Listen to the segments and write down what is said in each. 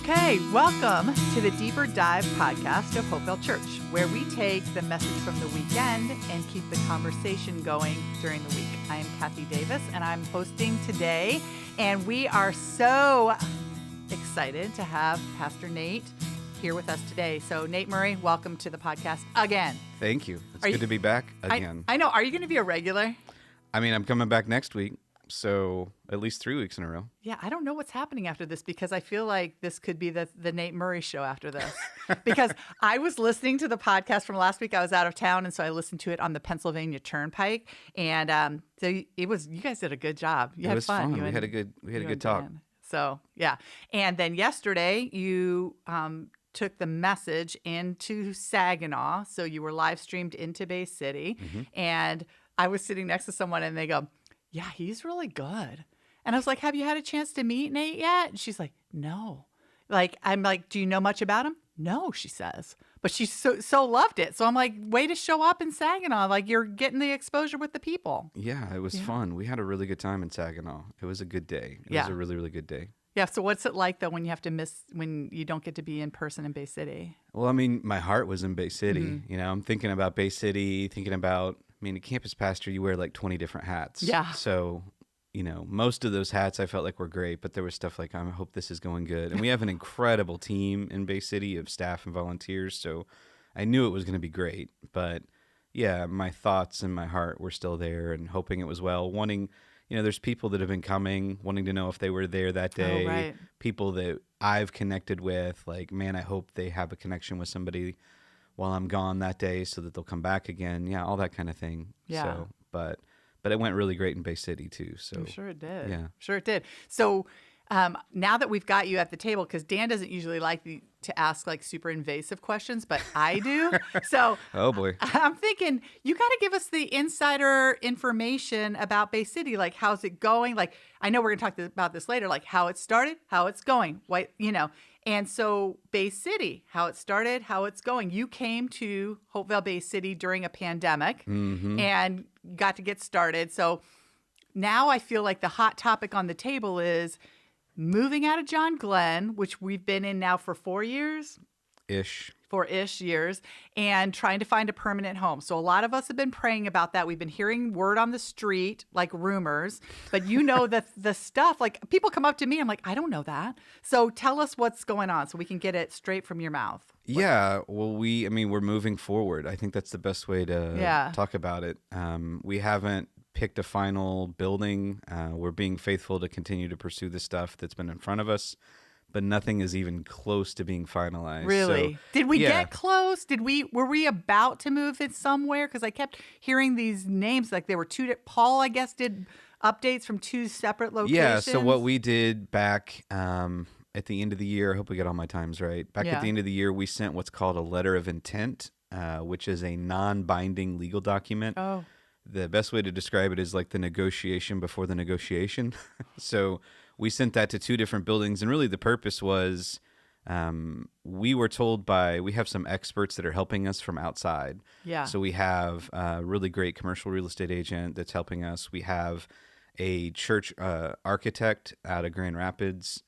Okay, welcome to the Deeper Dive podcast of Hopeville Church, where we take the message from the weekend and keep the conversation going during the week. I am Cathy Davis, and I'm hosting today, and we are so excited to have Pastor Nate here with us today. So, Nate Murray, welcome to the podcast again. Thank you. It's good to be back again. I know. Are you going to be a regular? I mean, I'm coming back next week, so at least 3 weeks in a row. Yeah, I don't know what's happening after this because I feel like this could be the Nate Murray show after this. Because I was listening to the podcast from last week. I was out of town, and so I listened to it on the Pennsylvania Turnpike. And so it was. You guys did a good job. You had fun. We had a good talk. Dan. So yeah, and then yesterday you took the message into Saginaw, so you were live streamed into Bay City, and I was sitting next to someone, and they go, "Yeah, he's really good." And I was like, "Have you had a chance to meet Nate yet?" And she's like, "No." I'm like, "Do you know much about him?" "No," she says. But she so loved it. So I'm like, way to show up in Saginaw. Like, you're getting the exposure with the people. Yeah, it was fun. We had a really good time in Saginaw. It was a good day. It was a really, really good day. Yeah. So what's it like, though, when you don't get to be in person in Bay City? Well, I mean, my heart was in Bay City. You know, I'm thinking about Bay City, a campus pastor, you wear like 20 different hats. Yeah. So, you know, most of those hats I felt like were great, but there was stuff like, I hope this is going good. And we have an incredible team in Bay City of staff and volunteers, so I knew it was going to be great. But yeah, my thoughts and my heart were still there and hoping it was well. There's people that have been coming, wanting to know if they were there that day. Oh, right. People that I've connected with, like, man, I hope they have a connection with somebody while I'm gone that day so that they'll come back again. Yeah, all that kind of thing. Yeah. So, but it went really great in Bay City too. So I'm sure it did. Yeah. Sure it did. So now that we've got you at the table, because Dan doesn't usually like to ask like super invasive questions, but I do. So oh boy, I'm thinking you got to give us the insider information about Bay City. Like, how's it going? Like, I know we're going to talk about this later, like how it started, how it's going, And so Bay City, how it started, how it's going. You came to Hopeville Bay City during a pandemic and got to get started. So now I feel like the hot topic on the table is moving out of John Glenn, which we've been in now for 4 years. Four-ish years, and trying to find a permanent home. So a lot of us have been praying about that. We've been hearing word on the street, like rumors, but the stuff, like people come up to me, I'm like, I don't know that. So tell us what's going on so we can get it straight from your mouth. Yeah, well, we're moving forward. I think that's the best way to talk about it. We haven't picked a final building. We're being faithful to continue to pursue the stuff that's been in front of us, but nothing is even close to being finalized. Really? So, did we get close? Were we about to move it somewhere? Because I kept hearing these names, like there were two. Paul, I guess, did updates from two separate locations. Yeah. So what we did back at the end of the year, I hope we get all my times right. Back at the end of the year, we sent what's called a letter of intent, which is a non-binding legal document. Oh. The best way to describe it is like the negotiation before the negotiation. So we sent that to two different buildings, and really the purpose was we were told we have some experts that are helping us from outside. Yeah. So we have a really great commercial real estate agent that's helping us. We have a church architect out of Grand Rapids,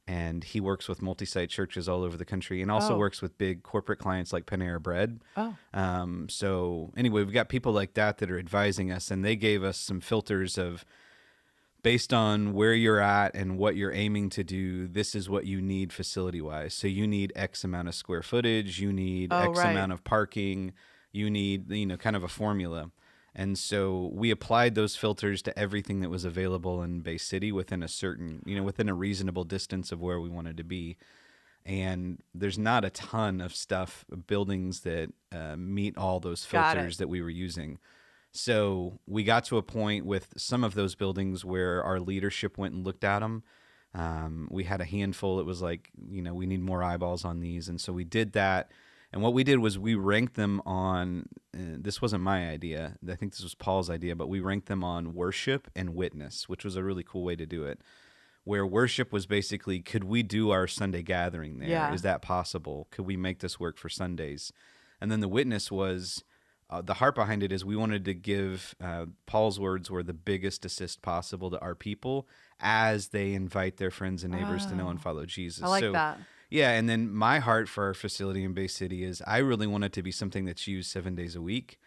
and he works with multi-site churches all over the country and also works with big corporate clients like Panera Bread. So anyway, we've got people like that are advising us, and they gave us some filters of, based on where you're at and what you're aiming to do, this is what you need facility-wise. So you need X amount of square footage, you need X amount of parking, you need, kind of a formula. And so we applied those filters to everything that was available in Bay City within within a reasonable distance of where we wanted to be. And there's not a ton of buildings that meet all those filters that we were using. So we got to a point with some of those buildings where our leadership went and looked at them. We had a handful. It was like, we need more eyeballs on these. And so we did that. And what we did was we ranked them on, this wasn't my idea, I think this was Paul's idea, but we ranked them on worship and witness, which was a really cool way to do it. Where worship was basically, could we do our Sunday gathering there? Yeah. Is that possible? Could we make this work for Sundays? And then the witness was, the heart behind it is we wanted to give, Paul's words were, the biggest assist possible to our people as they invite their friends and neighbors to know and Oh, follow I Jesus. like So, that. yeah, and then my heart for our facility in Bay City is I really want it to be something that's used 7 days a week.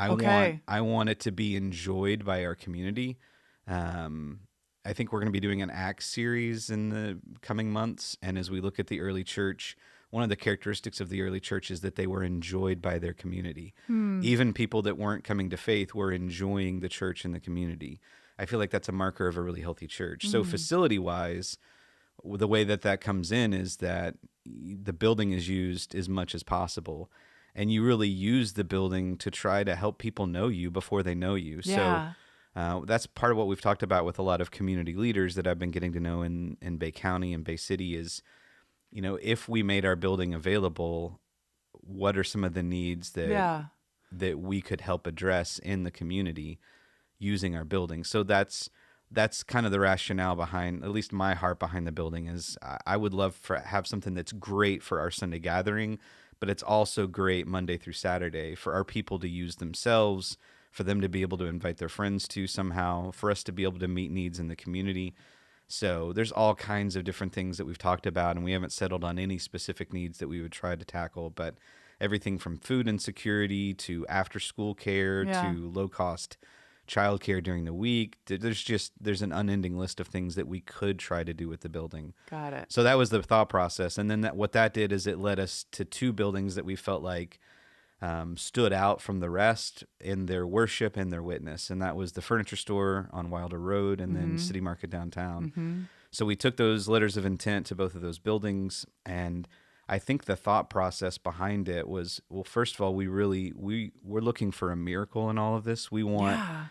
Okay. I want it to be enjoyed by our community. Um, I think we're going to be doing an Acts series in the coming months, and as we look at the early church, one of the characteristics of the early church is that they were enjoyed by their community. Hmm. Even people that weren't coming to faith were enjoying the church and the community. I feel like that's a marker of a really healthy church. So Mm. facility wise, the way that that comes in is that the building is used as much as possible, and you really use the building to try to help people know you before they know you. So Yeah. that's part of what we've talked about with a lot of community leaders that I've been getting to know in Bay County and Bay City is, if we made our building available, what are some of the needs Yeah. that we could help address in the community using our building? So that's kind of the rationale behind, at least my heart behind the building is I would love for have something that's great for our Sunday gathering, but it's also great Monday through Saturday for our people to use themselves, for them to be able to invite their friends to somehow, for us to be able to meet needs in the community. So there's all kinds of different things that we've talked about, and we haven't settled on any specific needs that we would try to tackle, but everything from food insecurity to after school care Yeah. to low cost childcare during the week. There's an unending list of things that we could try to do with the building. Got it. So that was the thought process, and then what that did is it led us to two buildings that we felt like stood out from the rest in their worship and their witness, and that was the furniture store on Wilder Road and then Mm-hmm. City Market downtown. Mm-hmm. So we took those letters of intent to both of those buildings, and I think the thought process behind it was, well, first of all, we're looking for a miracle in all of this. We want Yeah.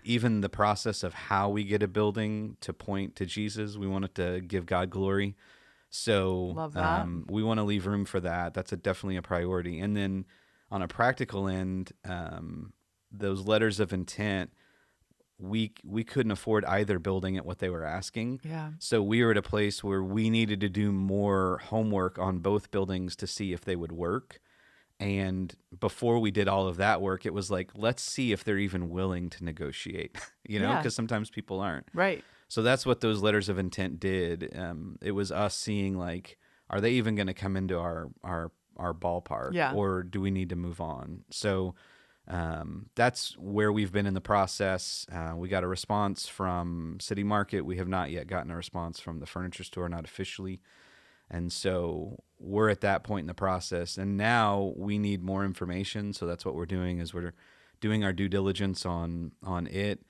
even the process of how we get a building to point to Jesus. We want it to give God glory. So Love that. we want to leave room for that. That's definitely a priority. And then on a practical end, those letters of intent, we couldn't afford either building at what they were asking. Yeah. So we were at a place where we needed to do more homework on both buildings to see if they would work. And before we did all of that work, it was like, let's see if they're even willing to negotiate, Yeah. because sometimes people aren't. Right. So that's what those letters of intent did. It was us seeing, like, are they even going to come into our ballpark, Yeah. or do we need to move on? So that's where we've been in the process. We got a response from City Market. We have not yet gotten a response from the furniture store, not officially. And so we're at that point in the process, and now we need more information. So that's what we're doing, is we're doing our due diligence on it.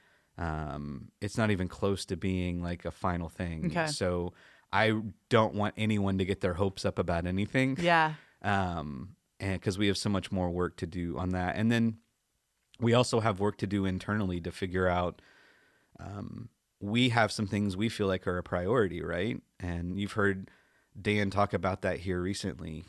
It's not even close to being like a final thing. Okay. So I don't want anyone to get their hopes up about anything. Yeah. And because we have so much more work to do on that. And then we also have work to do internally to figure out, we have some things we feel like are a priority, right? And you've heard Dan talk about that here recently,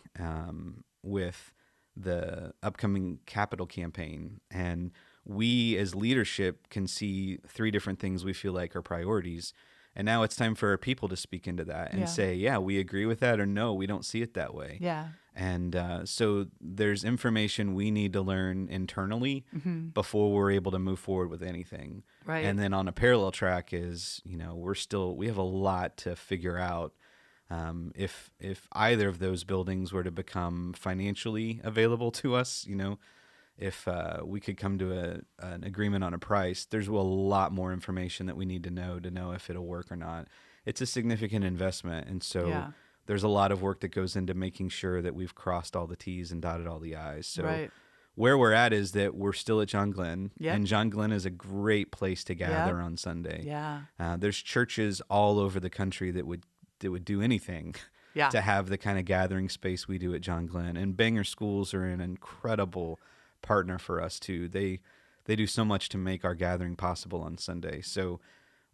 with the upcoming capital campaign. And we as leadership can see three different things we feel like are priorities. And now it's time for our people to speak into that and Yeah. say, yeah, we agree with that, or no, we don't see it that way. Yeah. And so there's information we need to learn internally before we're able to move forward with anything. Right. And then on a parallel track is, we have a lot to figure out. If either of those buildings were to become financially available to us, if we could come to an agreement on a price, there's a lot more information that we need to know if it'll work or not. It's a significant investment, and so Yeah. there's a lot of work that goes into making sure that we've crossed all the T's and dotted all the I's. So Right. where we're at is that we're still at John Glenn, Yep. and John Glenn is a great place to gather Yep. on Sunday. Yeah. There's churches all over the country that would do anything Yeah. to have the kind of gathering space we do at John Glenn. And Banger Schools are an incredible partner for us too. They do so much to make our gathering possible on Sunday. So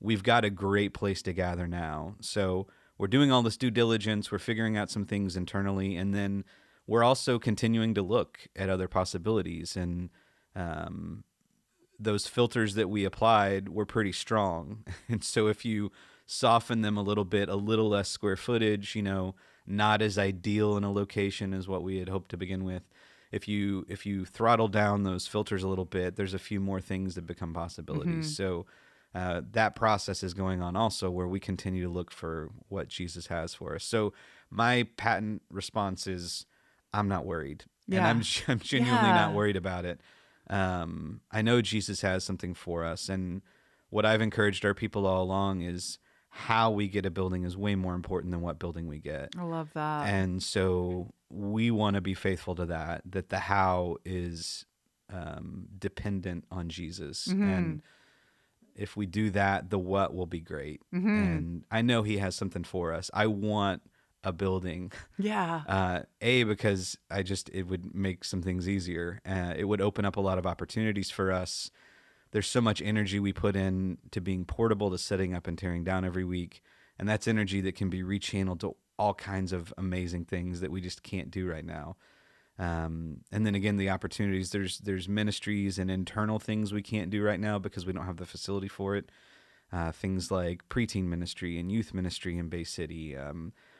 we've got a great place to gather now. So we're doing all this due diligence. We're figuring out some things internally, and then we're also continuing to look at other possibilities. And those filters that we applied were pretty strong. And so if you soften them a little bit, a little less square footage, not as ideal in a location as what we had hoped to begin with, if you throttle down those filters a little bit, there's a few more things that become possibilities. So that process is going on also, where we continue to look for what Jesus has for us. So my patent response is, I'm not worried, and Yeah. I'm genuinely not Yeah. worried about it. I know Jesus has something for us, and what I've encouraged our people all along is how we get a building is way more important than what building we get. I love that. And so we want to be faithful to that the how is dependent on Jesus. And if we do that, the what will be great. And I know he has something for us. I want a building. Yeah. Because it would make some things easier. It would open up a lot of opportunities for us. There's so much energy we put in to being portable, to setting up and tearing down every week. And that's energy that can be rechanneled to all kinds of amazing things that we just can't do right now. And then again, the opportunities, there's ministries and internal things we can't do right now because we don't have the facility for it. Things like preteen ministry and youth ministry in Bay City.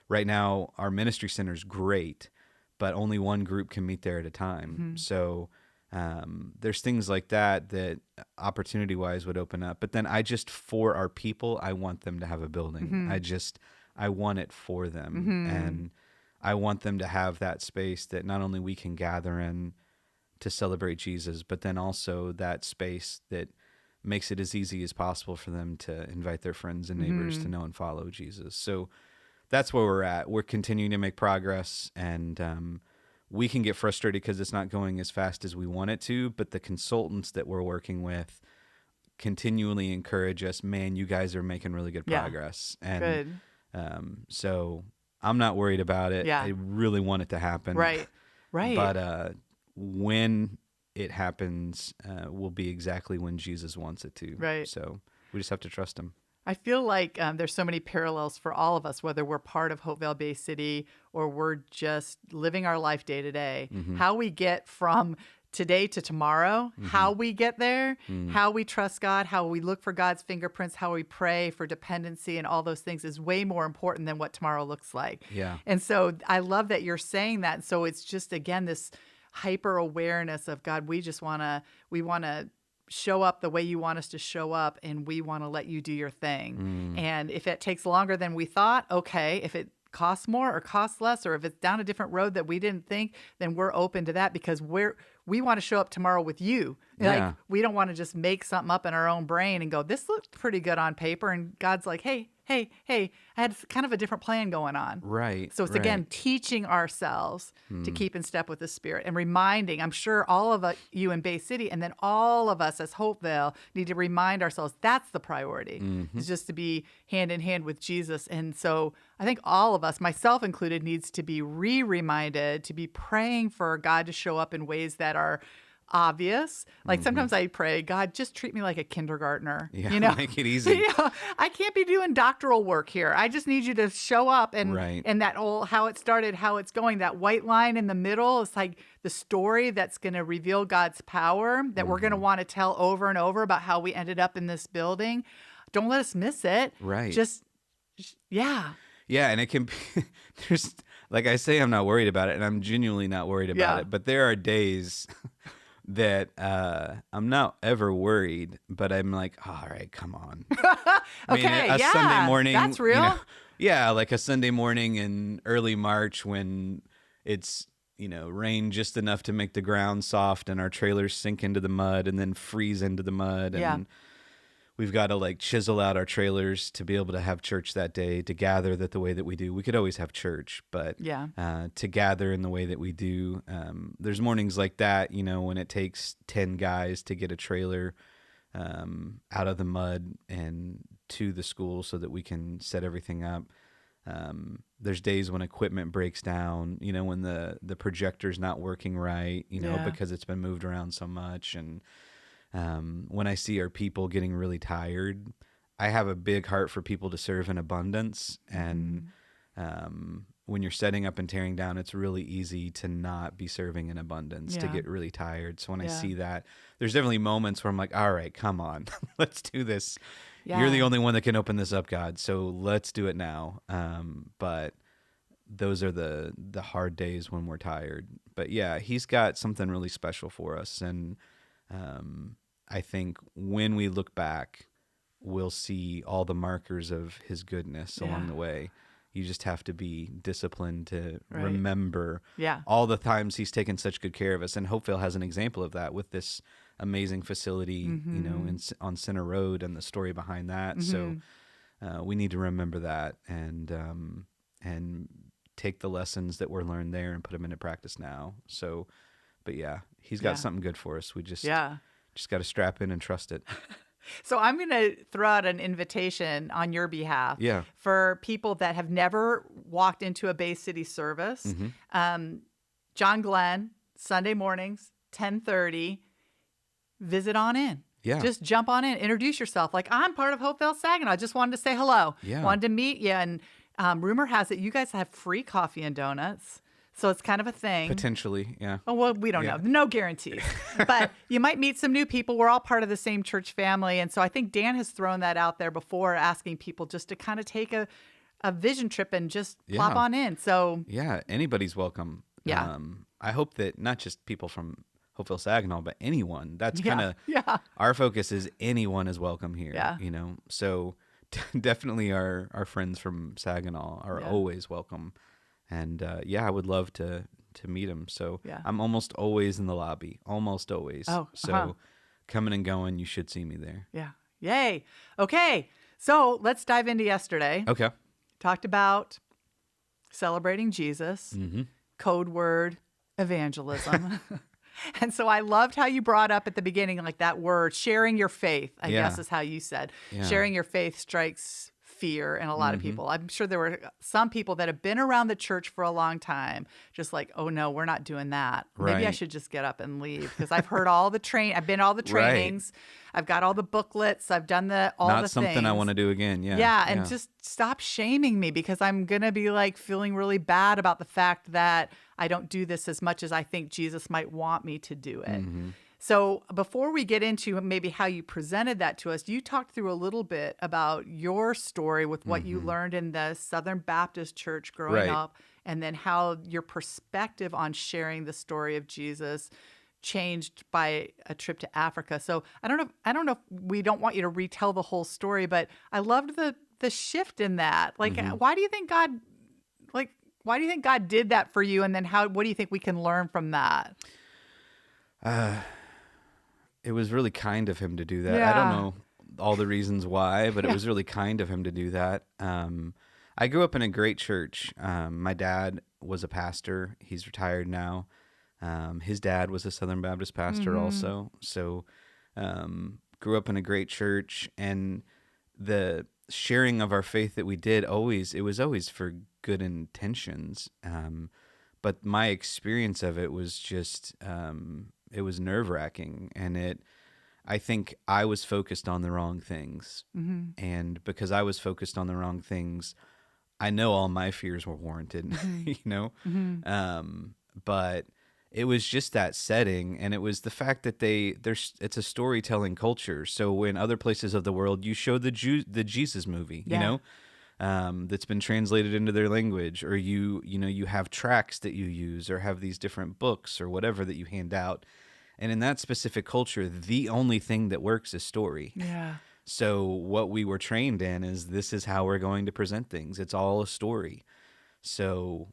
Right now, our ministry center is great, but only one group can meet there at a time. So there's things like that opportunity-wise would open up. But then for our people, I want them to have a building. I want it for them. And I want them to have that space that not only we can gather in to celebrate Jesus, but then also that space that makes it as easy as possible for them to invite their friends and neighbors to know and follow Jesus. So that's where we're at. We're continuing to make progress, and we can get frustrated because it's not going as fast as we want it to, but the consultants that we're working with continually encourage us, man, you guys are making really good progress. And Good. So I'm not worried about it. Yeah. I really want it to happen. Right. But when it happens will be exactly when Jesus wants it to. Right. So we just have to trust him. I feel like there's so many parallels for all of us, whether we're part of Hopevale Bay City or we're just living our life day to day. How we get from today to tomorrow, how we get there, how we trust God, how we look for God's fingerprints, how we pray for dependency and all those things is way more important than what tomorrow looks like. Yeah. And so I love that you're saying that. So it's just, again, this hyper awareness of God. We want to show up the way you want us to show up, and we want to let you do your thing. And if it takes longer than we thought, okay. If it costs more or costs less, or if it's down a different road that we didn't think, then we're open to that because we want to show up tomorrow with you. Yeah. Like, we don't want to just make something up in our own brain and go, this looks pretty good on paper. And God's like, hey, I had kind of a different plan going on. Right. So it's, again, teaching ourselves to keep in step with the Spirit and reminding, I'm sure all of you in Bay City and then all of us as Hopevale need to remind ourselves that's the priority, is just to be hand in hand with Jesus. And so I think all of us, myself included, needs to be reminded to be praying for God to show up in ways that are obvious. Like sometimes I pray, God, just treat me like a kindergartner. Yeah, make it easy. I can't be doing doctoral work here. I just need you to show up and that whole how it started, how it's going, that white line in the middle is like the story that's going to reveal God's power that we're going to want to tell over and over about how we ended up in this building. Don't let us miss it. Right. Yeah, and it can be, there's, like I say, I'm not worried about it, and I'm genuinely not worried about it, but there are days that I'm not ever worried, but I'm like, all right, come on. Okay, Sunday morning. That's real. Like a Sunday morning in early March when it's, rain just enough to make the ground soft and our trailers sink into the mud and then freeze into the mud. And we've got to chisel out our trailers to be able to have church that day, to gather the way that we do. We could always have church, but to gather in the way that we do, there's mornings like that, when it takes 10 guys to get a trailer out of the mud and to the school so that we can set everything up. There's days when equipment breaks down, when the projector's not working right, because it's been moved around so much. And when I see our people getting really tired, I have a big heart for people to serve in abundance. And when you're setting up and tearing down, it's really easy to not be serving in abundance, to get really tired. So when I see that, there's definitely moments where I'm like, all right, come on, let's do this. You're the only one that can open this up, God. So let's do it now. But those are the hard days when we're tired. But yeah, he's got something really special for us, and I think when we look back, we'll see all the markers of his goodness along Yeah. the way. You just have to be disciplined to Right. remember Yeah. all the times he's taken such good care of us. And Hopeville has an example of that with this amazing facility, on Center Road and the story behind that. So we need to remember that and take the lessons that were learned there and put them into practice now. So, but yeah, he's got Yeah. something good for us. We just Yeah. got to strap in and trust it. So I'm going to throw out an invitation on your behalf Yeah. for people that have never walked into a Bay City service. John Glenn, Sunday mornings, 10:30. Visit on in. Yeah. Just jump on in. Introduce yourself. Like, I'm part of Hopeville Saginaw. I just wanted to say hello. Yeah. Wanted to meet you. And rumor has it you guys have free coffee and donuts. So it's kind of a thing. Potentially, yeah. Oh, well, we don't know. No guarantees. But you might meet some new people. We're all part of the same church family. And so I think Dan has thrown that out there before, asking people just to kind of take a vision trip and just plop Yeah. on in. So, Yeah, anybody's welcome. Yeah. I hope that not just people from Hopeville Saginaw, but anyone. That's kind of yeah. our focus is anyone is welcome here. Yeah. So definitely our friends from Saginaw are Yeah. always welcome. And I would love to meet them. So Yeah. I'm almost always in the lobby, almost always. Oh, So coming and going, you should see me there. Yeah. Yay. Okay. So let's dive into yesterday. Okay. Talked about celebrating Jesus, code word evangelism. And so I loved how you brought up at the beginning, like that word, sharing your faith, I Yeah. guess is how you said. Yeah. Sharing your faith strikes fear in a lot of people. I'm sure there were some people that have been around the church for a long time, just like, oh no, we're not doing that. Maybe I Right. should just get up and leave because I've heard all the I've been all the trainings. I've got all the booklets. I've done all Not the something things. I want to do again. Yeah. Yeah, and just stop shaming me because I'm going to be like feeling really bad about the fact that I don't do this as much as I think Jesus might want me to do it. So before we get into maybe how you presented that to us, you talked through a little bit about your story with what you learned in the Southern Baptist Church growing Right. up, and then how your perspective on sharing the story of Jesus changed by a trip to Africa. So I don't know if we don't want you to retell the whole story, but I loved the shift in that. Like, why do you think God did that for you? And then what do you think we can learn from that? It was really kind of him to do that. I Yeah. don't know all the reasons why, but it was really kind of him to do that. I grew up in a great church. My dad was a pastor. He's retired now. His dad was a Southern Baptist pastor also. So grew up in a great church, and the sharing of our faith that we did it was always for good intentions. But my experience of it was just it was nerve-wracking, and I think I was focused on the wrong things. And because I was focused on the wrong things, I know all my fears were warranted, but it was just that setting, and it was the fact that it's a storytelling culture. So in other places of the world, you show the Jesus movie, that's been translated into their language, or you have tracts that you use, or have these different books or whatever that you hand out. And in that specific culture, the only thing that works is story. Yeah. So what we were trained in is this is how we're going to present things. It's all a story. So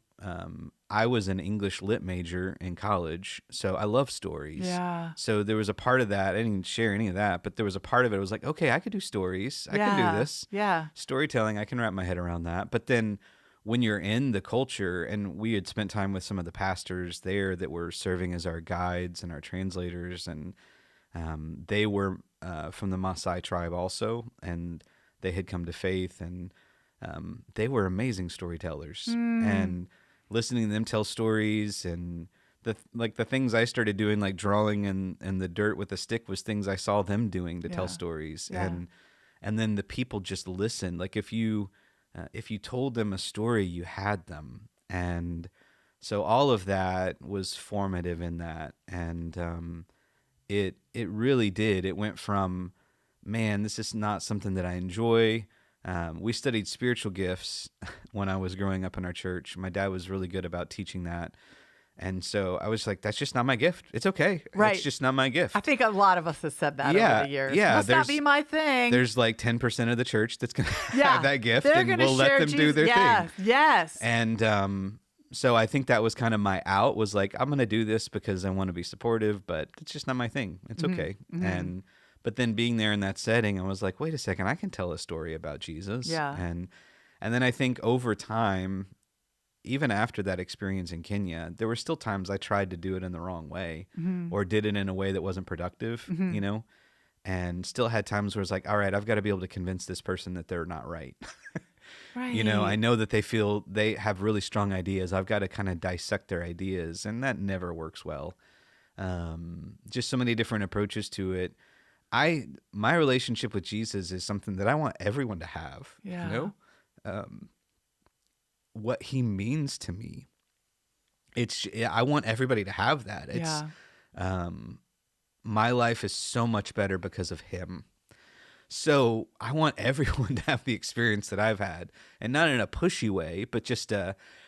I was an English lit major in college, so I love stories. Yeah. So there was a part of that. I didn't share any of that, but there was a part of it. I was like, okay, I could do stories. I can do this. Yeah. Storytelling, I can wrap my head around that. But then when you're in the culture, and we had spent time with some of the pastors there that were serving as our guides and our translators, and they were from the Maasai tribe also, and they had come to faith, and they were amazing storytellers. And listening to them tell stories, and the things I started doing, like drawing in the dirt with a stick, was things I saw them doing to tell stories. Yeah. And then the people just listened. Like if you told them a story, you had them. And so all of that was formative in that. And it really did. It went from, man, this is not something that I enjoy. We studied spiritual gifts when I was growing up in our church. My dad was really good about teaching that. And so I was like, that's just not my gift. It's okay. It's Right. just not my I gift. think a lot of us have said that over Yeah. the years. Yeah. Must not be my thing. There's like 10% of the church that's going to Yeah. have that gift, They're and gonna we'll let share them do Jesus. their Yes. thing. Yes. And so I think that was kind of my out, was like, I'm going to do this because I want to be supportive, but it's just not my thing. It's okay. But then being there in that setting, I was like, wait a second, I can tell a story about Jesus. Yeah. And then I think over time, even after that experience in Kenya, there were still times I tried to do it in the wrong way, or did it in a way that wasn't productive, and still had times where it's like, all right, I've got to be able to convince this person that they're not right. Right. I know that they have really strong ideas. I've got to kind of dissect their ideas, and that never works well. Just so many different approaches to it. My relationship with Jesus is something that I want everyone to have. Yeah. What he means to me. I want everybody to have that. My life is so much better because of him. So I want everyone to have the experience that I've had, and not in a pushy way, but just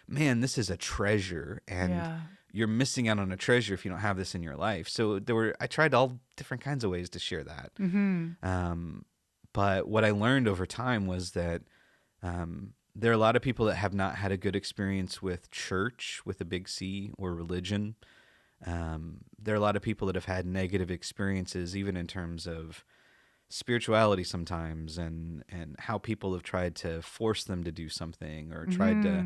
man, this is a treasure, and you're missing out on a treasure if you don't have this in your life. So I tried all different kinds of ways to share that. But what I learned over time was that there are a lot of people that have not had a good experience with church, with a big C, or religion. There are a lot of people that have had negative experiences, even in terms of spirituality sometimes, and how people have tried to force them to do something, or tried to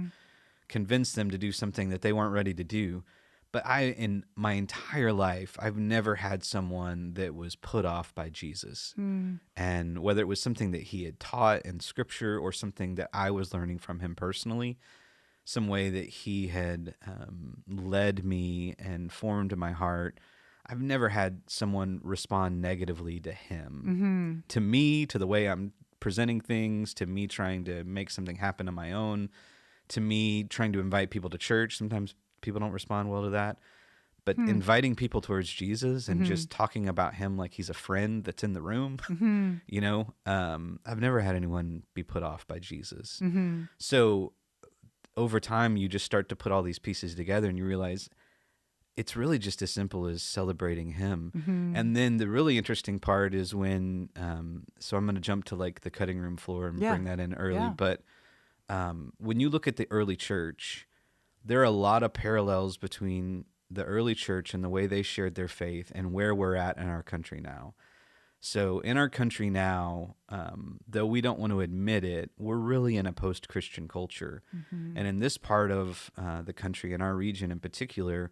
convince them to do something that they weren't ready to do. But in my entire life, I've never had someone that was put off by Jesus. And whether it was something that he had taught in scripture, or something that I was learning from him personally, some way that he had led me and formed my heart, I've never had someone respond negatively to him. To me, to the way I'm presenting things, to me trying to make something happen on my own, to me trying to invite people to church. Sometimes people don't respond well to that. But inviting people towards Jesus and just talking about him like he's a friend that's in the room, I've never had anyone be put off by Jesus. So over time, you just start to put all these pieces together, and you realize it's really just as simple as celebrating him. And then the really interesting part is when, so I'm going to jump to like the cutting room floor and bring that in early. But when you look at the early church, there are a lot of parallels between the early church and the way they shared their faith and where we're at in our country now. So in our country now, though we don't want to admit it, we're really in a post-Christian culture. And in this part of the country, in our region in particular,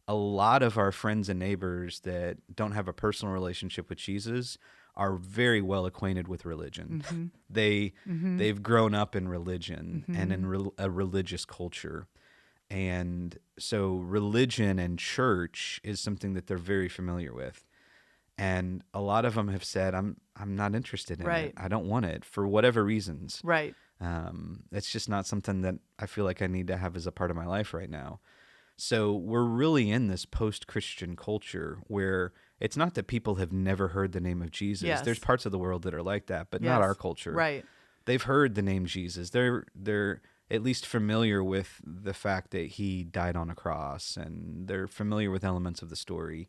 a lot of our friends and neighbors that don't have a personal relationship with Jesus are very well acquainted with religion. They've grown up in religion and in a religious culture. And so religion and church is something that they're very familiar with. And a lot of them have said, I'm not interested in it. I don't want it for whatever reasons. Right. It's just not something that I feel like I need to have as a part of my life right now. So we're really in this post-Christian culture where it's not that people have never heard the name of Jesus. Yes. There's parts of the world that are like that, but not our culture. Right. They've heard the name Jesus. They're at least familiar with the fact that he died on a cross, and they're familiar with elements of the story,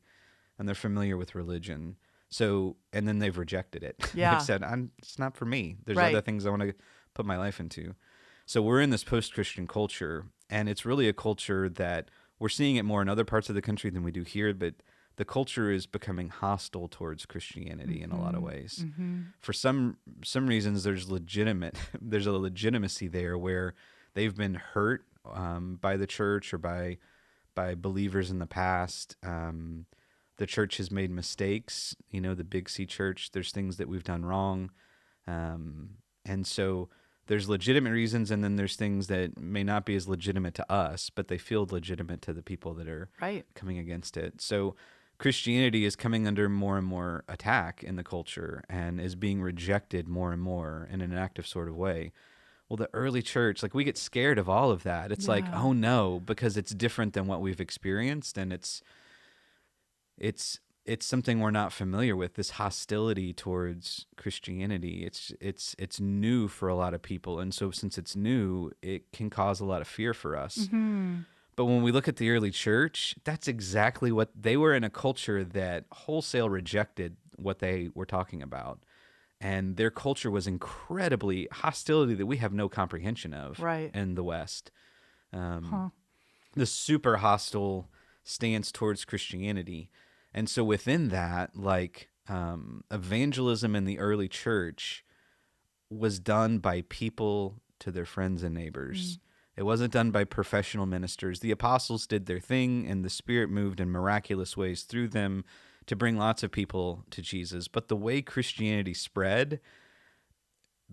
and they're familiar with religion. So, and then they've rejected it. Yeah. They've said, it's not for me. There's Right. other things I want to put my life into. So we're in this post-Christian culture, and it's really a culture that we're seeing it more in other parts of the country than we do here, but the culture is becoming hostile towards Christianity in a lot of ways. For some reasons, there's a legitimacy there where they've been hurt by the church or by believers in the past. The church has made mistakes, the Big C church. There's things that we've done wrong. And so there's legitimate reasons, and then there's things that may not be as legitimate to us, but they feel legitimate to the people that are coming against it. So Christianity is coming under more and more attack in the culture and is being rejected more and more in an active sort of way. Well, the early church, like, we get scared of all of that. It's like, oh no, because it's different than what we've experienced, and it's it's something we're not familiar with, this hostility towards Christianity. It's new for a lot of people. And so since it's new, it can cause a lot of fear for us. But when we look at the early church, that's exactly what they were, in a culture that wholesale rejected what they were talking about. And their culture was incredibly hostility that we have no comprehension of Right. in the West. The super hostile stance towards Christianity. And so within that, like, evangelism in the early church was done by people to their friends and neighbors. It wasn't done by professional ministers. The apostles did their thing, and the Spirit moved in miraculous ways through them to bring lots of people to Jesus. But the way Christianity spread,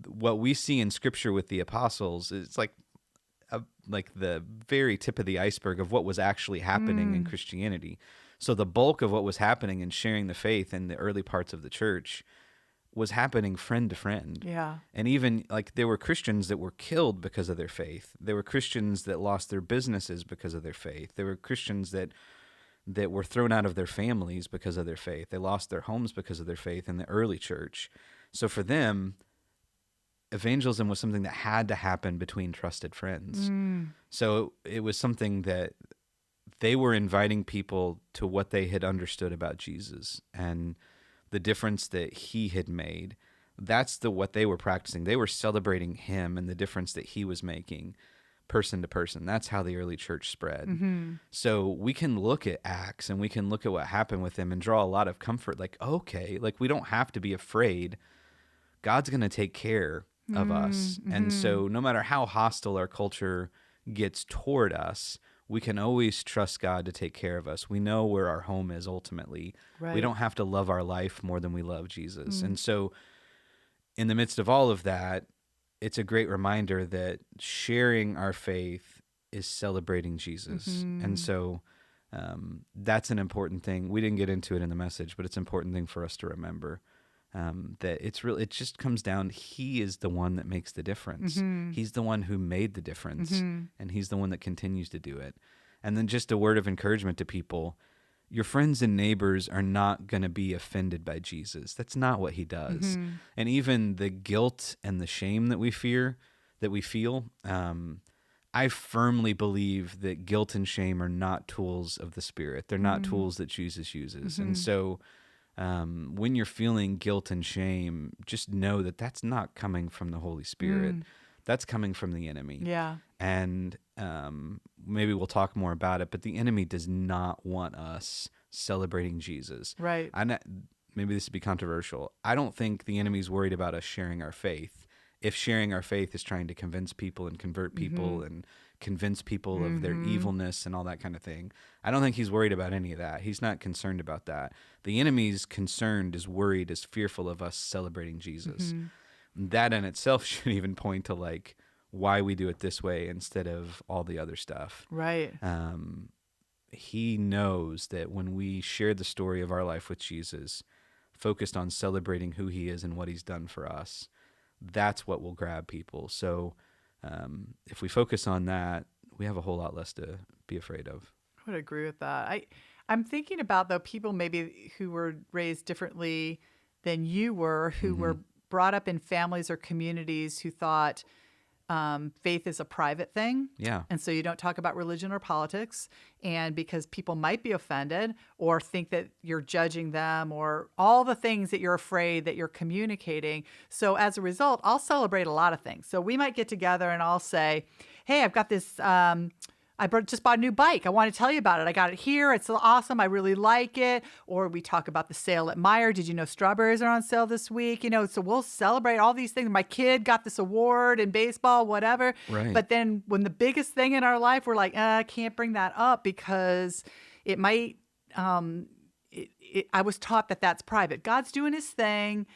what we see in Scripture with the apostles, is like the very tip of the iceberg of what was actually happening in Christianity. So the bulk of what was happening in sharing the faith in the early parts of the church was happening friend to friend. Yeah. And even like there were Christians that were killed because of their faith. There were Christians that lost their businesses because of their faith. There were Christians that were thrown out of their families because of their faith. They lost their homes because of their faith in the early church. So for them, evangelism was something that had to happen between trusted friends. So it was something that they were inviting people to what they had understood about Jesus and the difference that he had made. That's what they were practicing. They were celebrating him and the difference that he was making person to person. That's how the early church spread. So we can look at Acts and we can look at what happened with them and draw a lot of comfort. Like, okay, like we don't have to be afraid. God's going to take care of us. And so no matter how hostile our culture gets toward us, we can always trust God to take care of us. We know where our home is ultimately. Right. We don't have to love our life more than we love Jesus. And so in the midst of all of that, it's a great reminder that sharing our faith is celebrating Jesus. And so that's an important thing. We didn't get into it in the message, but it's an important thing for us to remember. That it just comes down, he is the one that makes the difference. He's the one who made the difference, and he's the one that continues to do it. And then just a word of encouragement to people, your friends and neighbors are not going to be offended by Jesus. That's not what he does. And even the guilt and the shame that we feel, I firmly believe that guilt and shame are not tools of the Spirit. They're not tools that Jesus uses. And so when you're feeling guilt and shame, just know that that's not coming from the Holy Spirit. That's coming from the enemy. Yeah. And maybe we'll talk more about it, but the enemy does not want us celebrating Jesus. Right. Maybe this would be controversial. I don't think the enemy's worried about us sharing our faith. If sharing our faith is trying to convince people and convert people and convince people of their evilness and all that kind of thing, I don't think he's worried about any of that. He's not concerned about that. The enemy's concerned, is worried, is fearful of us celebrating Jesus. That in itself should even point to like why we do it this way instead of all the other stuff. Right. He knows that when we share the story of our life with Jesus, focused on celebrating who he is and what he's done for us, that's what will grab people. So if we focus on that, we have a whole lot less to be afraid of. I would agree with that. I'm thinking about, though, people maybe who were raised differently than you were, who were brought up in families or communities who thought faith is a private thing. Yeah. And so you don't talk about religion or politics. And because people might be offended or think that you're judging them or all the things that you're afraid that you're communicating. So as a result, I'll celebrate a lot of things. So we might get together and I'll say, hey, I've got this just bought a new bike. I want to tell you about it. I got it here. It's awesome. I really like it. Or we talk about the sale at Meijer. Did you know strawberries are on sale this week? So we'll celebrate all these things. My kid got this award in baseball, whatever. Right. But then when the biggest thing in our life, we're like, I can't bring that up because it might, I was taught that that's private. God's doing his thing.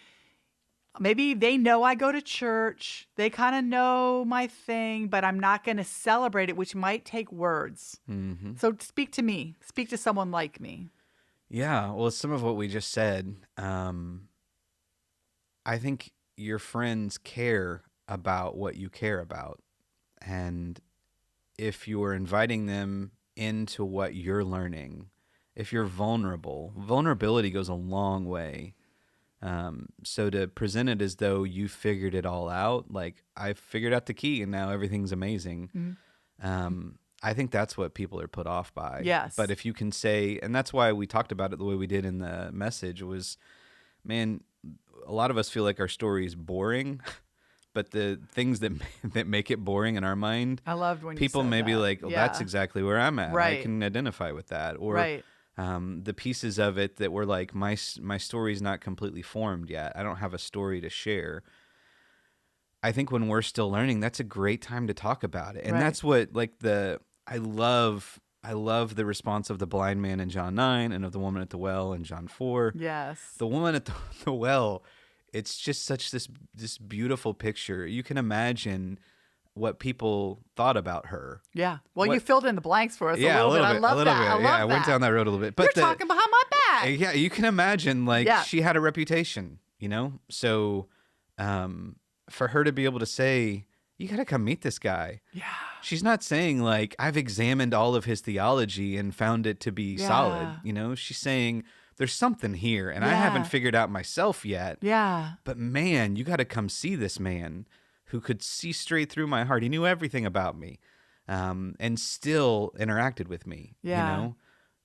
Maybe they know I go to church. They kind of know my thing, but I'm not going to celebrate it, which might take words. So speak to me. Speak to someone like me. Yeah. Well, some of what we just said, I think your friends care about what you care about. And if you're inviting them into what you're learning, if you're vulnerable, vulnerability goes a long way. So to present it as though you figured it all out, like I figured out the key and now everything's amazing. I think that's what people are put off by. Yes. But if you can say, and that's why we talked about it the way we did in the message was, man, a lot of us feel like our story is boring, but the things that that make it boring in our mind, I loved when people you said may be that. like, well, that's exactly where I'm at. Right. I can identify with that. Or Right. the pieces of it that were like, my story's not completely formed yet. I don't have a story to share. I think when we're still learning, that's a great time to talk about it. And Right. that's what like I love the response of the blind man in John 9 and of the woman at the well in John 4. Yes. The woman at the well, it's just such this beautiful picture. You can imagine what people thought about her. Yeah. Well, you filled in the blanks for us a little bit. I love that. I love I went down that road a little bit. But you're talking behind my back. yeah, you can imagine like Yeah. she had a reputation, you know? So for her to be able to say, you got to come meet this guy. Yeah. She's not saying like, I've examined all of his theology and found it to be solid. Yeah. You know, she's saying there's something here and I Yeah. haven't figured out myself yet. Yeah. But man, you got to come see this man who could see straight through my heart. He knew everything about me and still interacted with me. Yeah. You know,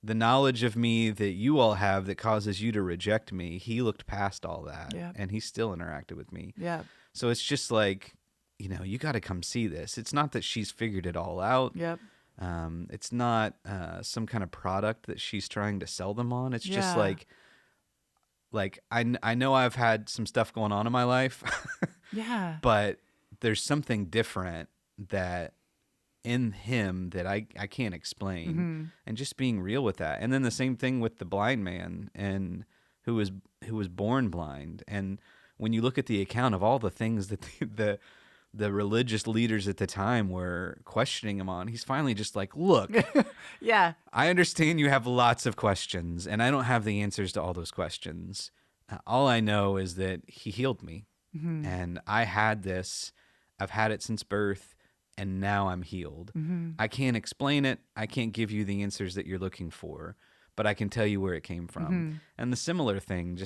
the knowledge of me that you all have that causes you to reject me, he looked past all that and he still interacted with me. Yeah. So it's just like, you know, you got to come see this. It's not that she's figured it all out. Yep. It's not some kind of product that she's trying to sell them on. It's just Yeah. like I know I've had some stuff going on in my life, Yeah. but there's something different that in him that I can't explain. Mm-hmm. And just being real with that. And then the same thing with the blind man and who was born blind. And when you look at the account of all the things that the religious leaders at the time were questioning him on, he's finally just like, look, Yeah. I understand you have lots of questions and I don't have the answers to all those questions. All I know is that he healed me and I had this, I've had it since birth and now I'm healed. I can't explain it. I can't give you the answers that you're looking for, but I can tell you where it came from. And the similar thing,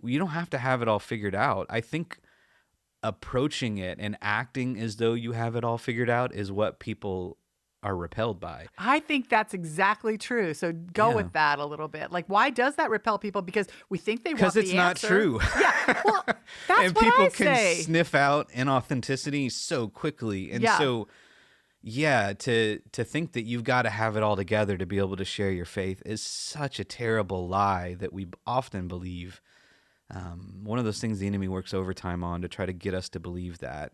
you don't have to have it all figured out. I think approaching it and acting as though you have it all figured out is what people are repelled by. I think that's exactly true. So go with that a little bit. Like, why does that repel people? Because we think they want the answer. Because it's not true. Yeah. Well, that's and what people I can say. sniff out inauthenticity so quickly. And Yeah. so, yeah, to think that you've got to have it all together to be able to share your faith is such a terrible lie that we often believe. One of those things the enemy works overtime on to try to get us to believe that.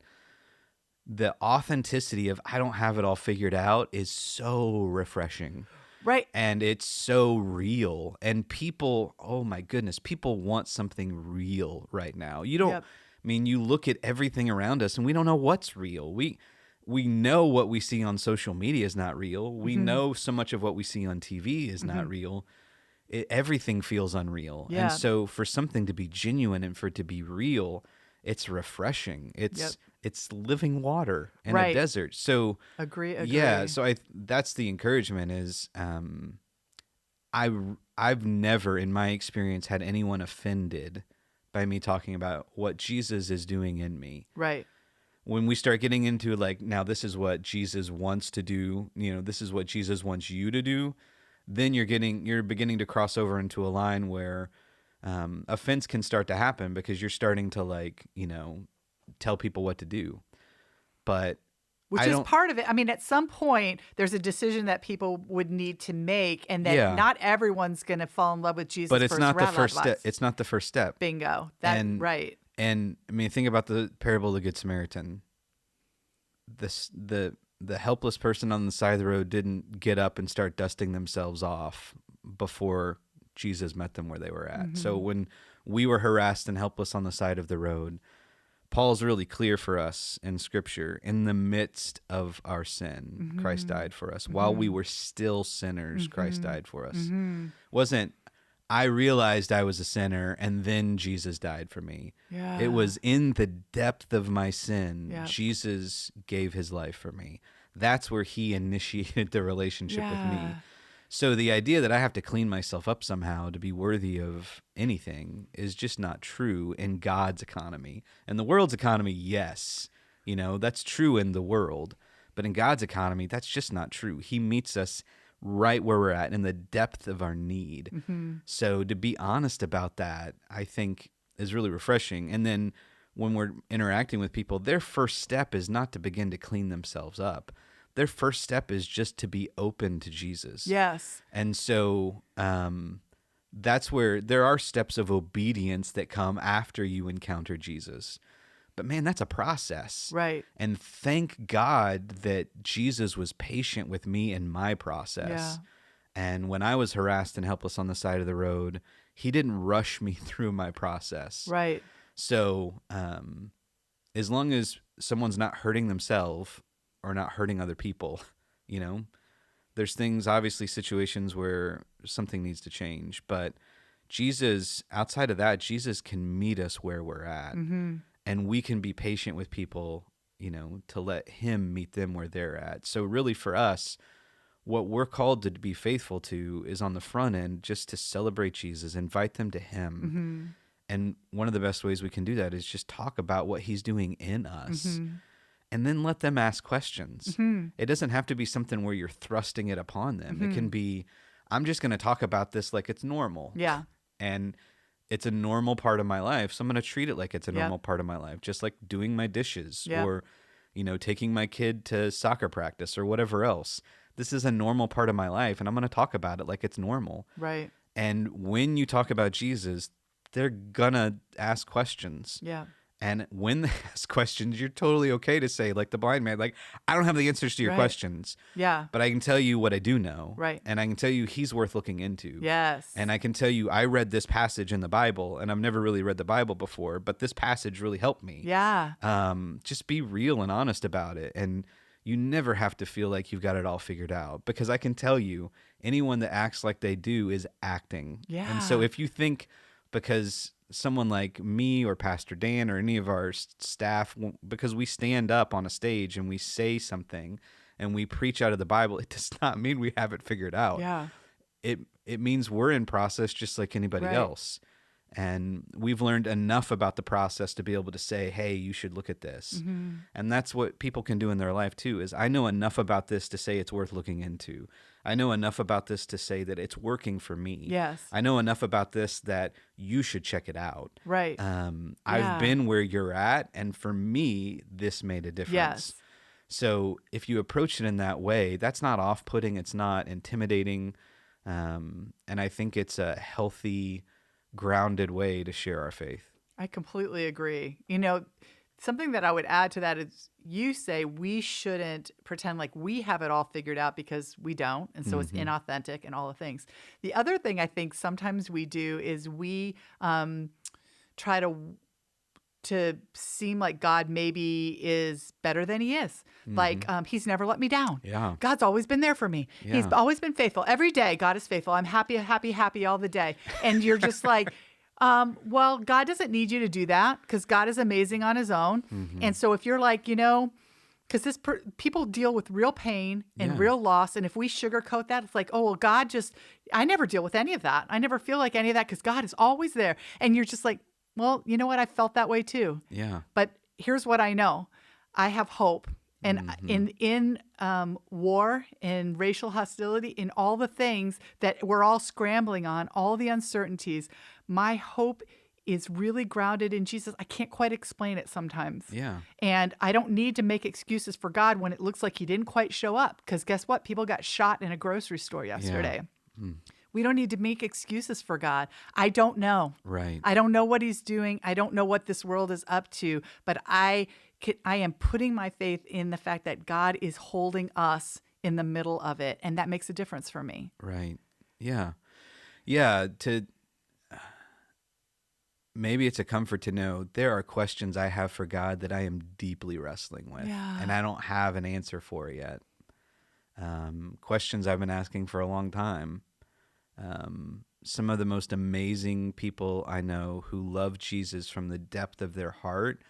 The authenticity of I don't have it all figured out is so refreshing. Right. And it's so real. And people, oh my goodness, people want something real right now. You don't, Yep. I mean, you look at everything around us and we don't know what's real. We know what we see on social media is not real. We know so much of what we see on TV is not real. Everything feels unreal. Yeah. And so for something to be genuine and for it to be real, it's refreshing. It's living water in a desert. So Agree. yeah, so that's the encouragement is I've never in my experience had anyone offended by me talking about what Jesus is doing in me. Right. When we start getting into like, now this is what Jesus wants to do, you know, this is what Jesus wants you to do, then you're beginning to cross over into a line where offense can start to happen because you're starting to like, you know, tell people what to do. But Which is part of it. I mean, at some point, there's a decision that people would need to make, and that not everyone's going to fall in love with Jesus. But it's not the first step. step. It's not the first step. Bingo. Right. And I mean, think about the parable of the Good Samaritan. The helpless person on the side of the road didn't get up and start dusting themselves off before Jesus met them where they were at. So when we were harassed and helpless on the side of the road, Paul's really clear for us in Scripture. In the midst of our sin, Christ died for us. While we were still sinners, Christ died for us. Wasn't, I realized I was a sinner and then Jesus died for me. Yeah. It was in the depth of my sin, Jesus gave his life for me. That's where he initiated the relationship with me. So the idea that I have to clean myself up somehow to be worthy of anything is just not true in God's economy. In the world's economy, yes, that's true in the world. But in God's economy, that's just not true. He meets us right where we're at in the depth of our need. Mm-hmm. So to be honest about that, I think is really refreshing. And then when we're interacting with people, their first step is not to begin to clean themselves up. Their first step is just to be open to Jesus. Yes. And so that's where there are steps of obedience that come after you encounter Jesus. But man, that's a process. Right. And thank God that Jesus was patient with me in my process. Yeah. And when I was harassed and helpless on the side of the road, he didn't rush me through my process. Right. So as long as someone's not hurting themselves or not hurting other people, there's things, obviously situations where something needs to change. But Jesus, outside of that, Jesus can meet us where we're at. Mm-hmm. And we can be patient with people, to let him meet them where they're at. So really for us, what we're called to be faithful to is on the front end, just to celebrate Jesus, invite them to him. Mm-hmm. And one of the best ways we can do that is just talk about what he's doing in us. Mm-hmm. And then let them ask questions. Mm-hmm. It doesn't have to be something where you're thrusting it upon them. Mm-hmm. It can be, I'm just going to talk about this like it's normal. Yeah. And it's a normal part of my life. So I'm going to treat it like it's a Yep. normal part of my life, just like doing my dishes Yep. or, taking my kid to soccer practice or whatever else. This is a normal part of my life, and I'm going to talk about it like it's normal. Right. And when you talk about Jesus, they're going to ask questions. Yeah. And when they ask questions, you're totally okay to say, like the blind man, like, I don't have the answers to your Right. questions, Yeah. but I can tell you what I do know. Right. And I can tell you he's worth looking into. Yes. And I can tell you I read this passage in the Bible, and I've never really read the Bible before, but this passage really helped me. Yeah. Just be real and honest about it. And you never have to feel like you've got it all figured out, because I can tell you anyone that acts like they do is acting. Yeah. And so if you think because someone like me or Pastor Dan or any of our staff, because we stand up on a stage and we say something and we preach out of the Bible, it does not mean we have it figured out. Yeah. It means we're in process just like anybody Right. else. And we've learned enough about the process to be able to say, hey, you should look at this. Mm-hmm. And that's what people can do in their life too, is I know enough about this to say it's worth looking into. I know enough about this to say that it's working for me. Yes. I know enough about this that you should check it out. Right. I've Yeah. been where you're at, and for me, this made a difference. Yes. So if you approach it in that way, that's not off-putting. It's not intimidating. And I think it's a healthy, grounded way to share our faith. I completely agree. Something that I would add to that is you say we shouldn't pretend like we have it all figured out, because we don't. And so it's Mhm. inauthentic and all the things. The other thing I think sometimes we do is we try to seem like God maybe is better than he is. Like he's never let me down. Yeah. God's always been there for me. He's Yeah. always been faithful. Every day, God is faithful. I'm happy, happy, happy all the day. And you're just like, well, God doesn't need you to do that, because God is amazing on his own. And so if you're like, because people deal with real pain and Yeah. real loss. And if we sugarcoat that, it's like, oh, well, I never deal with any of that. I never feel like any of that, because God is always there. And you're just like, well, you know what? I felt that way too. Yeah. But here's what I know. I have hope. And Mhm. in war, in racial hostility, in all the things that we're all scrambling on, all the uncertainties, my hope is really grounded in Jesus. I can't quite explain it sometimes. Yeah. And I don't need to make excuses for God when it looks like he didn't quite show up. Because guess what? People got shot in a grocery store yesterday. Mm. We don't need to make excuses for God. I don't know. Right. I don't know what he's doing. I don't know what this world is up to, but I am putting my faith in the fact that God is holding us in the middle of it, and that makes a difference for me. Right. Yeah. Yeah. Maybe it's a comfort to know there are questions I have for God that I am deeply wrestling with, Yeah. and I don't have an answer for yet. Questions I've been asking for a long time. Some of the most amazing people I know who love Jesus from the depth of their heart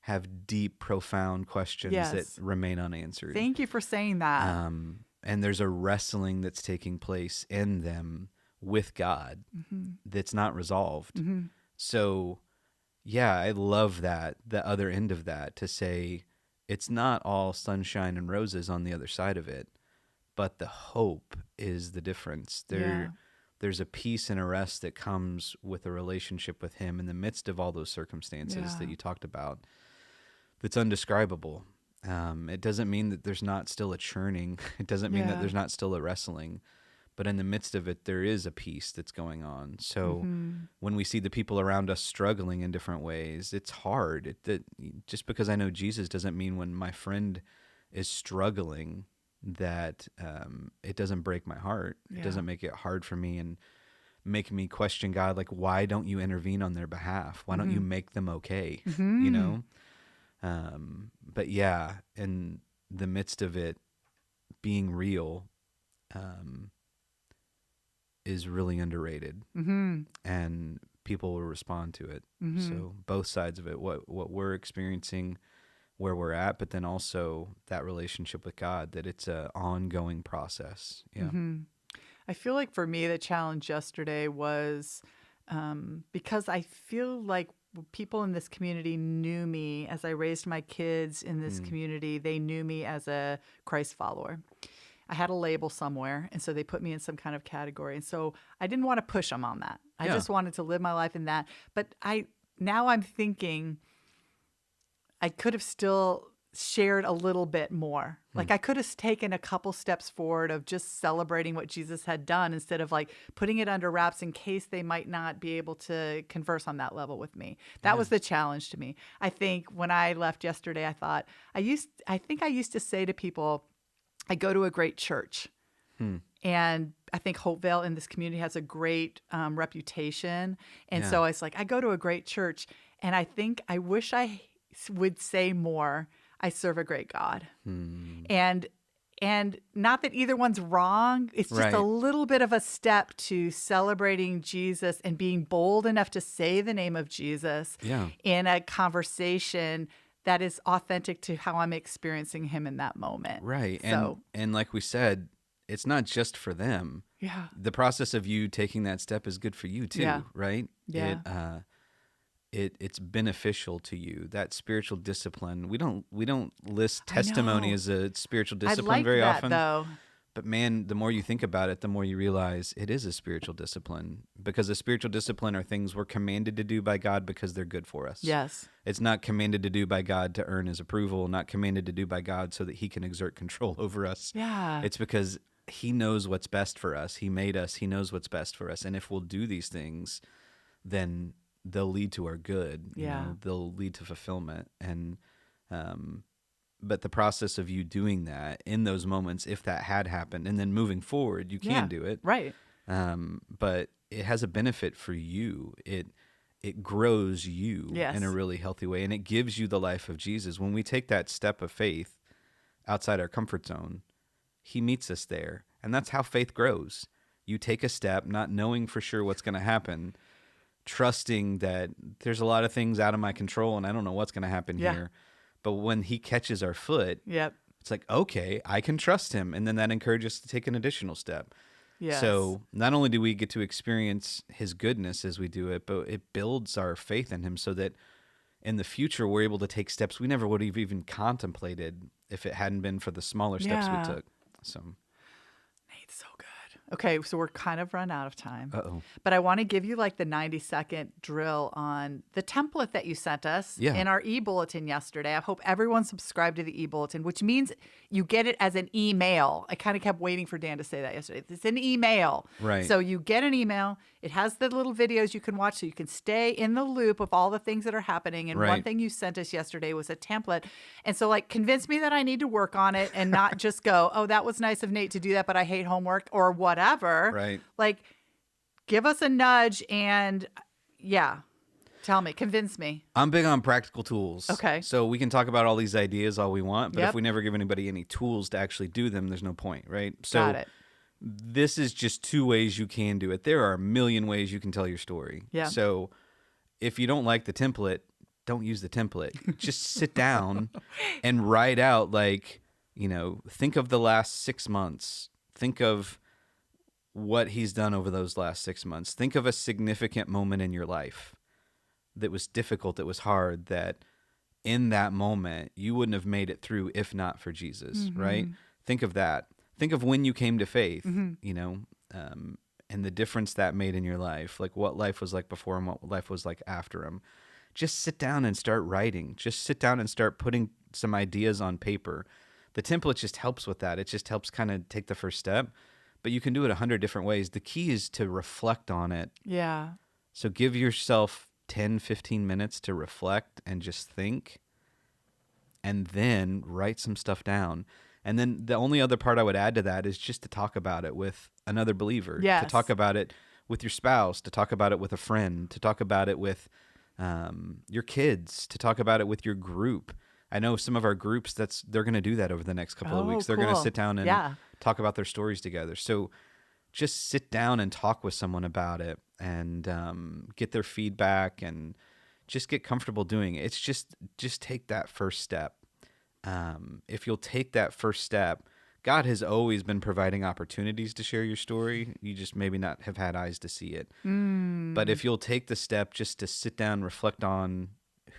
have deep, profound questions Yes. that remain unanswered. Thank you for saying that. And there's a wrestling that's taking place in them with God that's not resolved. So, yeah, I love that, the other end of that, to say it's not all sunshine and roses on the other side of it, but the hope is the difference. There's a peace and a rest that comes with a relationship with him in the midst of all those circumstances that you talked about that's undescribable. It doesn't mean that there's not still a churning. It doesn't mean that there's not still a wrestling. But in the midst of it, there is a peace that's going on. So when we see the people around us struggling in different ways, it's hard. Just because I know Jesus doesn't mean when my friend is struggling that it doesn't break my heart. It doesn't make it hard for me and make me question God, like, why don't you intervene on their behalf? Why don't you make them okay? You know? But yeah, in the midst of it being real, is really underrated, and people will respond to it. So both sides of it, what we're experiencing, where we're at, but then also that relationship with God, that it's a ongoing process. I feel like for me, the challenge yesterday was because I feel like people in this community knew me as I raised my kids in this community. They knew me as a Christ follower. I had a label somewhere, and so they put me in some kind of category. And so I didn't want to push them on that. I just wanted to live my life in that. But now I'm thinking I could have still shared a little bit more. Like I could have taken a couple steps forward of just celebrating what Jesus had done instead of like putting it under wraps in case they might not be able to converse on that level with me. That was the challenge to me. I think when I left yesterday, I thought I used to say to people, I go to a great church. And I think Hopevale in this community has a great reputation. And so I was like, I go to a great church. And I wish I would say more, I serve a great God. And not that either one's wrong. It's just a little bit of a step to celebrating Jesus and being bold enough to say the name of Jesus in a conversation that is authentic to how I'm experiencing him in that moment. Right. So, and like we said, it's not just for them. Yeah. The process of you taking that step is good for you too, right? Yeah. It's beneficial to you. That spiritual discipline. We don't list testimony as a spiritual discipline I like very that, often. though. But man, the more you think about it, the more you realize it is a spiritual discipline, because a spiritual discipline are things we're commanded to do by God because they're good for us. Yes. It's not commanded to do by God to earn his approval, not commanded to do by God so that he can exert control over us. Yeah. It's because he knows what's best for us. He made us. He knows what's best for us. And if we'll do these things, then they'll lead to our good. You know, they'll lead to fulfillment. And, but the process of you doing that in those moments, if that had happened, and then moving forward, you can do it. Right. But it has a benefit for you. It grows you in a really healthy way, and it gives you the life of Jesus. When we take that step of faith outside our comfort zone, he meets us there. And that's how faith grows. You take a step, not knowing for sure what's going to happen, trusting that there's a lot of things out of my control and I don't know what's going to happen here. But when he catches our foot, it's like, okay, I can trust him. And then that encourages us to take an additional step. Yes. So not only do we get to experience his goodness as we do it, but it builds our faith in him so that in the future we're able to take steps we never would have even contemplated if it hadn't been for the smaller steps we took. So Nate's so good. Okay, so we're kind of run out of time. Uh-oh. But I want to give you like the 90-second drill on the template that you sent us in our e-bulletin yesterday. I hope everyone subscribed to the e-bulletin, which means you get it as an email. I kind of kept waiting for Dan to say that yesterday. It's an email. Right. So you get an email. It has the little videos you can watch so you can stay in the loop of all the things that are happening. And one thing you sent us yesterday was a template. And so like convince me that I need to work on it and not just go, oh, that was nice of Nate to do that, but I hate homework or whatever. Right. Like, give us a nudge and tell me, convince me. I'm big on practical tools. Okay. So we can talk about all these ideas all we want, but if we never give anybody any tools to actually do them, there's no point, right? So Got it. This is just 2 ways you can do it. There are a million ways you can tell your story. Yeah. So if you don't like the template, don't use the template. Just sit down and write out like think of the last 6 months. Think of what he's done over those last 6 months. Think of a significant moment in your life that was difficult, that was hard, that in that moment you wouldn't have made it through if not for Jesus, right? Think of that. Think of when you came to faith, and the difference that made in your life, like what life was like before and what life was like after him. Just sit down and start writing. Just sit down and start putting some ideas on paper. The template just helps with that. It just helps kind of take the first step, but you can do it 100 different ways. The key is to reflect on it. Yeah. So give yourself 10, 15 minutes to reflect and just think, and then write some stuff down. And then the only other part I would add to that is just to talk about it with another believer, Yes. to talk about it with your spouse, to talk about it with a friend, to talk about it with your kids, to talk about it with your group. I know some of our groups, they're going to do that over the next couple of weeks. They're going to Cool. sit down and Yeah. talk about their stories together. So just sit down and talk with someone about it, and get their feedback, and just get comfortable doing it. It's just take that first step. If you'll take that first step, God has always been providing opportunities to share your story. You just maybe not have had eyes to see it. But if you'll take the step just to sit down, reflect on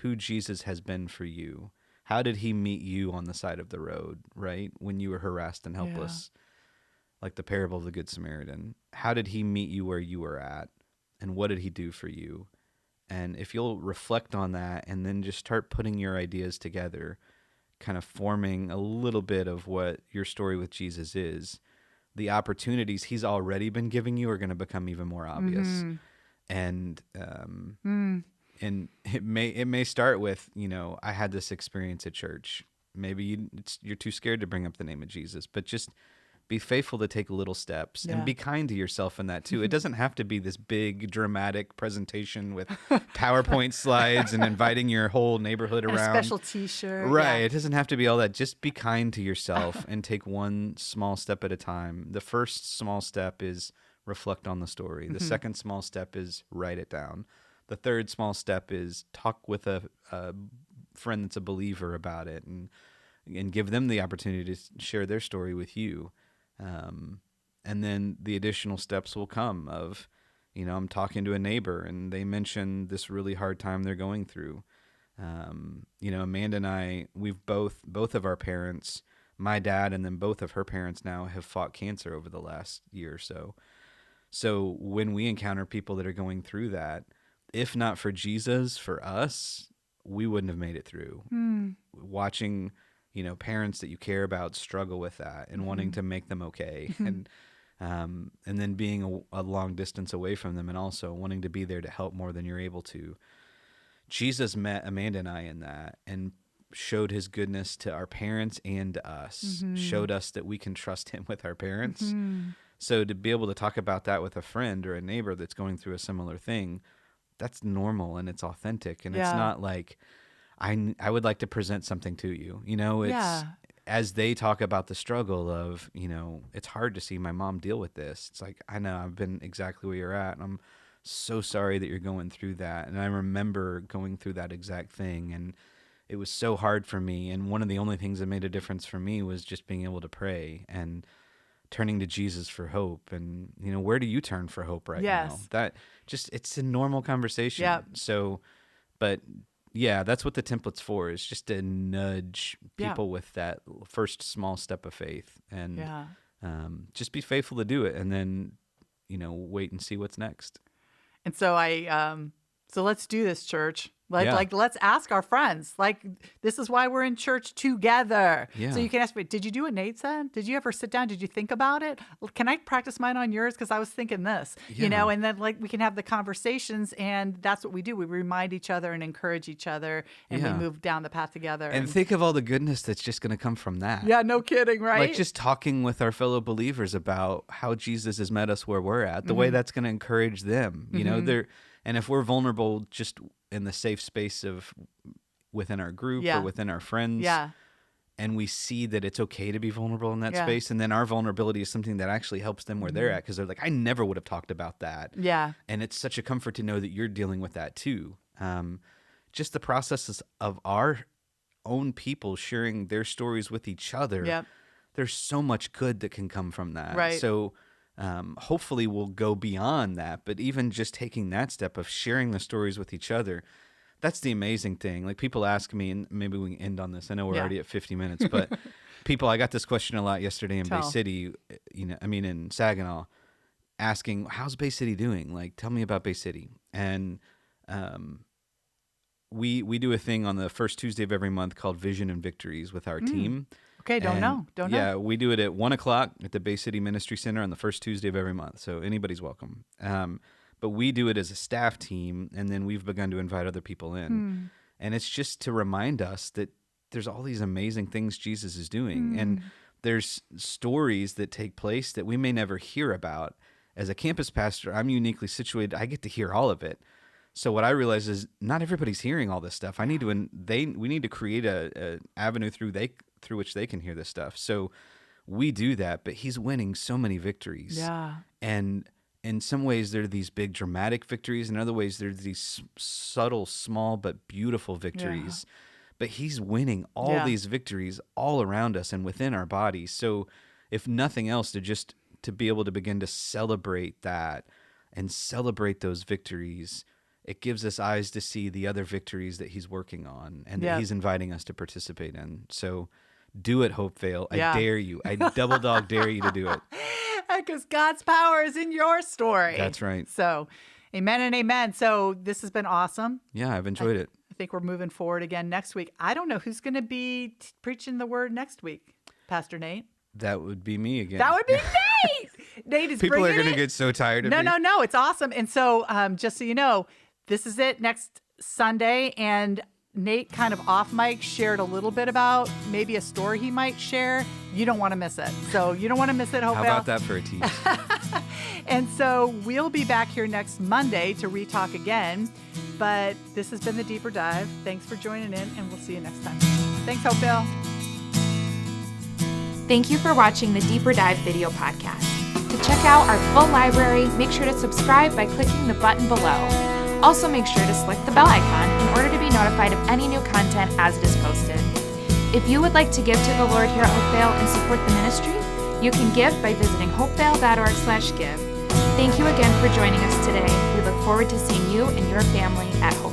who Jesus has been for you. How did he meet you on the side of the road, right? When you were harassed and helpless, like the parable of the Good Samaritan. How did he meet you where you were at? And what did he do for you? And if you'll reflect on that and then just start putting your ideas together, kind of forming a little bit of what your story with Jesus is, the opportunities he's already been giving you are going to become even more obvious. And and it may start with, I had this experience at church. Maybe you're too scared to bring up the name of Jesus, but just be faithful to take little steps and be kind to yourself in that too. It doesn't have to be this big dramatic presentation with PowerPoint slides and inviting your whole neighborhood And a around. special T-shirt. Right. Yeah. It doesn't have to be all that. Just be kind to yourself and take one small step at a time. The first small step is reflect on the story. The second small step is write it down. The third small step is talk with a friend that's a believer about it, and give them the opportunity to share their story with you. And then the additional steps will come of, I'm talking to a neighbor and they mention this really hard time they're going through. Amanda and I, we've both of our parents, my dad and then both of her parents now, have fought cancer over the last year or so. So when we encounter people that are going through that, if not for Jesus, for us, we wouldn't have made it through. Watching, parents that you care about struggle with that and wanting to make them okay. And then being a long distance away from them and also wanting to be there to help more than you're able to. Jesus met Amanda and I in that and showed his goodness to our parents and to us, showed us that we can trust him with our parents. So to be able to talk about that with a friend or a neighbor that's going through a similar thing, that's normal and it's authentic. And it's not like, I would like to present something to you. It's as they talk about the struggle of, it's hard to see my mom deal with this. It's like, I know I've been exactly where you're at, and I'm so sorry that you're going through that. And I remember going through that exact thing, and it was so hard for me. And one of the only things that made a difference for me was just being able to pray and turning to Jesus for hope. And, where do you turn for hope right now? That just, it's a normal conversation. So, but yeah, that's what the template's for, is just to nudge people with that first small step of faith, and just be faithful to do it, and then, wait and see what's next. And so so let's do this, church. Let's ask our friends. This is why we're in church together. Yeah. So you can ask me, did you do what Nate said? Did you ever sit down? Did you think about it? Can I practice mine on yours? Because I was thinking this, and then we can have the conversations, and that's what we do. We remind each other and encourage each other, and we move down the path together. And think of all the goodness that's just going to come from that. Yeah, no kidding, right? Like just talking with our fellow believers about how Jesus has met us where we're at, the way that's going to encourage them. And if we're vulnerable just in the safe space of within our group or within our friends, and we see that it's okay to be vulnerable in that space, and then our vulnerability is something that actually helps them where they're at, because they're like, I never would have talked about that. Yeah. And it's such a comfort to know that you're dealing with that too. Just the processes of our own people sharing their stories with each other, Yep. there's so much good that can come from that. Right. So hopefully we'll go beyond that. But even just taking that step of sharing the stories with each other, that's the amazing thing. Like people ask me, and maybe we can end on this. I know we're already at 50 minutes, but I got this question a lot yesterday in Bay City, in Saginaw, asking, how's Bay City doing? Like, tell me about Bay City. And we do a thing on the first Tuesday of every month called Vision and Victories with our team. Okay, don't know. Yeah, we do it at 1:00 at the Bay City Ministry Center on the first Tuesday of every month. So anybody's welcome. But we do it as a staff team, and then we've begun to invite other people in. And it's just to remind us that there's all these amazing things Jesus is doing. And there's stories that take place that we may never hear about. As a campus pastor, I'm uniquely situated. I get to hear all of it. So what I realize is not everybody's hearing all this stuff. We need to create a avenue through which they can hear this stuff. So we do that, but he's winning so many victories. Yeah. And in some ways, there are these big dramatic victories. In other ways, there's these subtle, small, but beautiful victories. Yeah. But he's winning all these victories all around us and within our bodies. So if nothing else, to be able to begin to celebrate that and celebrate those victories, it gives us eyes to see the other victories that he's working on and that he's inviting us to participate in. So do it, Hopevale. I dare you. I double dog dare you to do it. Because God's power is in your story. That's right. So amen and amen. So this has been awesome. Yeah, I've enjoyed it. I think we're moving forward again next week. I don't know who's going to be preaching the word next week, Pastor Nate. That would be me again. That would be Nate. Nate is People are going to get so tired of me. No. It's awesome. And so just so you know, this is it next Sunday. And Nate kind of off mic shared a little bit about maybe a story he might share. You don't want to miss it. So you don't want to miss it, Hopevale. How about that for a tease? And so we'll be back here next Monday to re-talk again. But this has been The Deeper Dive. Thanks for joining in, and we'll see you next time. Thanks, Hopevale. Thank you for watching the Deeper Dive video podcast. To check out our full library, make sure to subscribe by clicking the button below. Also, make sure to select the bell icon in order to be notified of any new content as it is posted. If you would like to give to the Lord here at Hopevale and support the ministry, you can give by visiting hopevale.org/give. Thank you again for joining us today. We look forward to seeing you and your family at Hopevale.